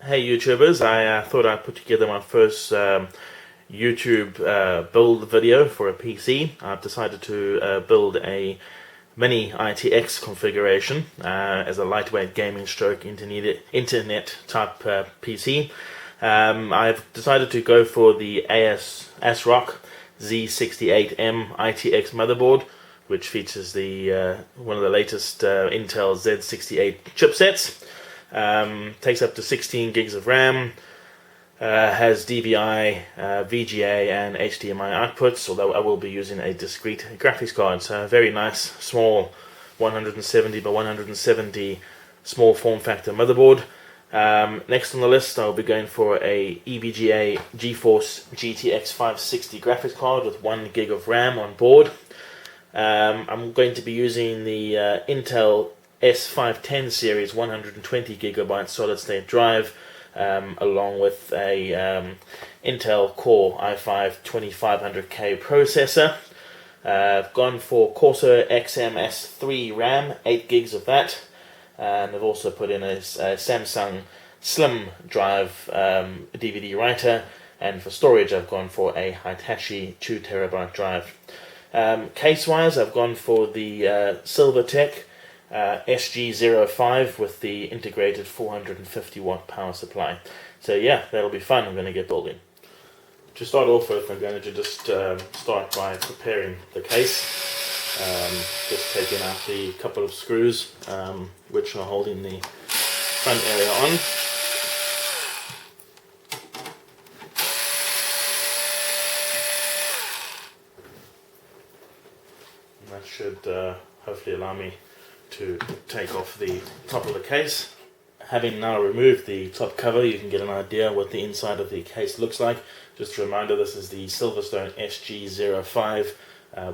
Hey YouTubers, I thought I'd put together my first YouTube build video for a PC. I've decided to build a Mini ITX configuration as a lightweight gaming stroke internet type PC. I've decided to go for the ASRock Z68M ITX motherboard, which features the one of the latest Intel Z68 chipsets. Takes up to 16 gigs of RAM, has DVI, VGA and HDMI outputs, although I will be using a discrete graphics card. So a very nice small 170 by 170 small form factor motherboard. Next on the list I'll be going for a EVGA GeForce GTX 560 graphics card with 1 gig of RAM on board. I'm going to be using the Intel S510 series 120 gigabyte solid state drive, along with a Intel Core i5-2500K processor. I've gone for Corsair XMS3 RAM, 8 gigs of that, and I've also put in a Samsung Slim drive DVD writer, and for storage I've gone for a Hitachi 2 terabyte drive. Case wise I've gone for the Silverstone SG05 with the integrated 450 watt power supply. So yeah, that'll be fun. I'm going to get building. To start off with, I'm going to just start by preparing the case. Just taking out the couple of screws which are holding the front area on. And that should hopefully allow me to take off the top of the case. Having now removed the top cover, you can get an idea what the inside of the case looks like. Just a reminder, this is the Silverstone SG05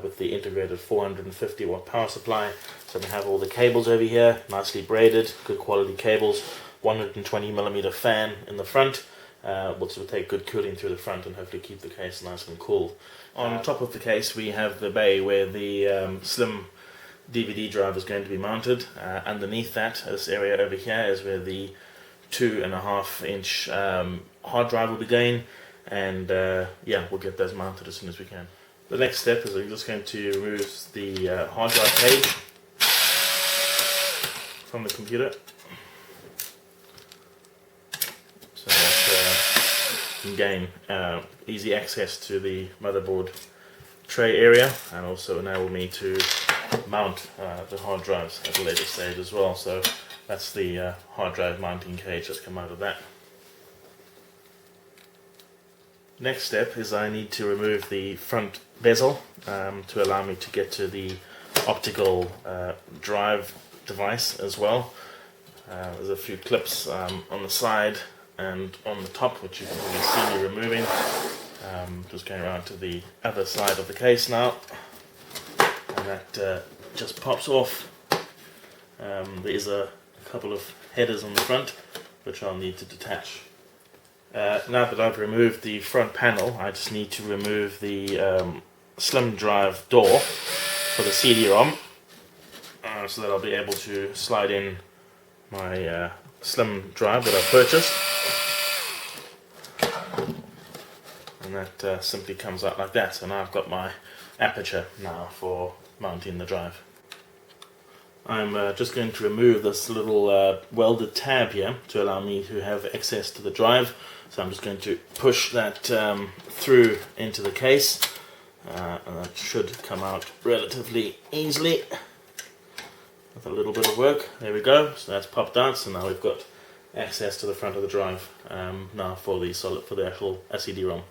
with the integrated 450 watt power supply. So we have all the cables over here, nicely braided, good quality cables, 120mm fan in the front, which will take good cooling through the front and hopefully keep the case nice and cool. On top of the case we have the bay where the Slim DVD drive is going to be mounted. Underneath that, this area over here is where the 2.5 inch hard drive will be going, and yeah, we'll get those mounted as soon as we can. The next step is we're just going to remove the hard drive page from the computer, so that you can gain easy access to the motherboard tray area, and also enable me to mount the hard drives at a later stage as well. So that's the hard drive mounting cage that's come out of that. Next step is I need to remove the front bezel to allow me to get to the optical drive device as well. There's a few clips on the side and on the top which you can really see me removing. Just going around to the other side of the case now, and that just pops off. There's a couple of headers on the front which I'll need to detach. Now that I've removed the front panel, I just need to remove the Slim drive door for the CD-ROM, so that I'll be able to slide in my Slim drive that I purchased. And that simply comes out like that. So now I've got my aperture now for mounting the drive. I'm just going to remove this little welded tab here to allow me to have access to the drive. So I'm just going to push that through into the case, and that should come out relatively easily with a little bit of work. There we go. So that's popped out. So now we've got access to the front of the drive now for the actual CD-ROM.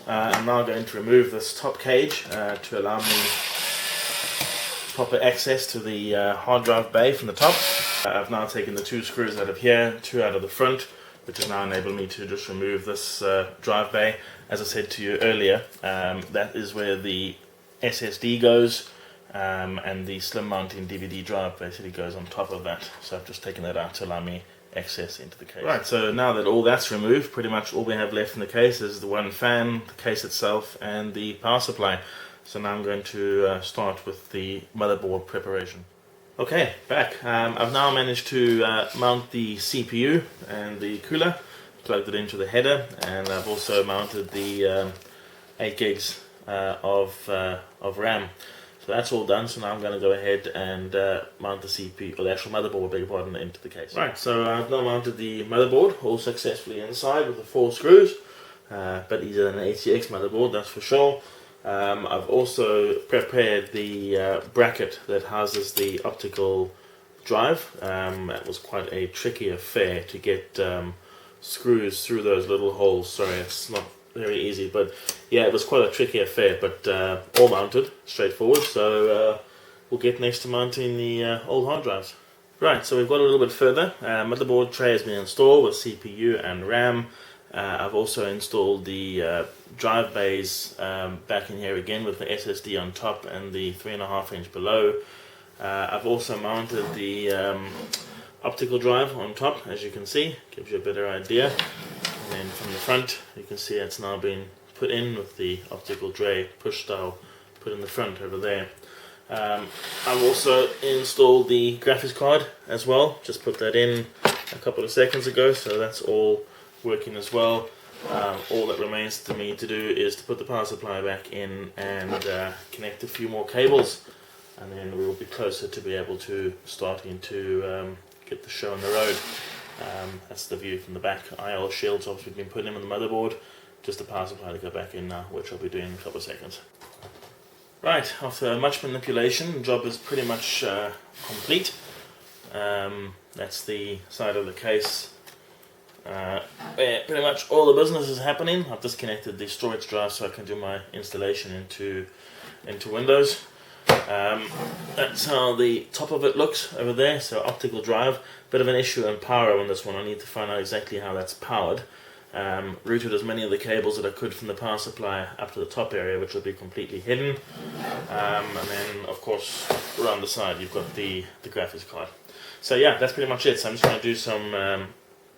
I'm now going to remove this top cage to allow me proper access to the hard drive bay from the top. I've now taken the 2 screws out of here, 2 out of the front, which has now enabled me to just remove this drive bay. As I said to you earlier, that is where the SSD goes, and the Slim mounting DVD drive basically goes on top of that. So I've just taken that out to allow me access into the case. Right, so now that all that's removed, pretty much all we have left in the case is the one fan, the case itself, and the power supply. So now I'm going to start with the motherboard preparation. Okay, back. I've now managed to mount the CPU and the cooler, plugged it into the header, and I've also mounted the 8 gigs of RAM. So that's all done, so now I'm going to go ahead and mount the CPU, or the actual motherboard, beg your pardon, into the case. Right, so I've now mounted the motherboard, all successfully inside with the 4 screws, but easier than an ATX motherboard, that's for sure. I've also prepared the bracket that houses the optical drive. That was quite a tricky affair to get screws through those little holes. Sorry, it's not very easy, but yeah, it was quite a tricky affair, but all mounted, straightforward. So we'll get next to mounting the old hard drives. Right, so we've got a little bit further. Motherboard tray has been installed with CPU and RAM. I've also installed the drive bays back in here again with the SSD on top and the 3.5 inch below. I've also mounted the optical drive on top, as you can see, gives you a better idea. And then from the front, you can see it's now been put in with the optical tray push style put in the front over there. I've also installed the graphics card as well, just put that in a couple of seconds ago, so that's all working as well. All that remains to me to do is to put the power supply back in and connect a few more cables, and then we will be closer to be able to starting to get the show on the road. That's the view from the back. IL shields obviously been put in with the motherboard, just the power supply to go back in now, which I'll be doing in a couple of seconds. Right, after much manipulation, the job is pretty much complete. That's the side of the case where pretty much all the business is happening. I've disconnected the storage drive so I can do my installation into Windows. That's how the top of it looks over there, so optical drive. Bit of an issue on power on this one. I need to find out exactly how that's powered. Routed as many of the cables that I could from the power supply up to the top area, which will be completely hidden. And then of course around the side you've got the graphics card. So yeah, that's pretty much it. So I'm just going to do some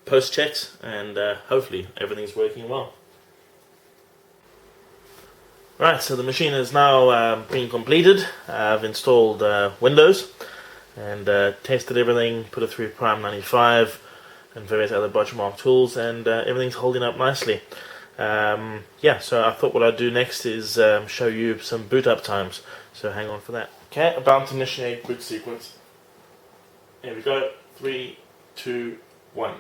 post checks and hopefully everything's working well. Right, so the machine is now being completed. I've installed Windows and tested everything, put it through Prime 95 and various other benchmark tools, and everything's holding up nicely. Yeah, so I thought what I'd do next is show you some boot up times, so hang on for that. Okay, about to initiate boot sequence. Here we go, 3, 2, 1.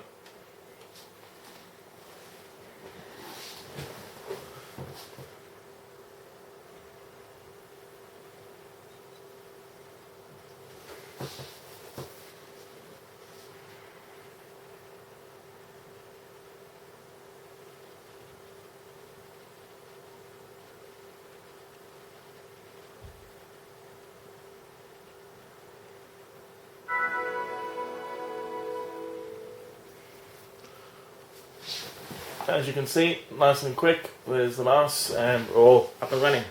As you can see, nice and quick, there's the mouse and we're all up and running.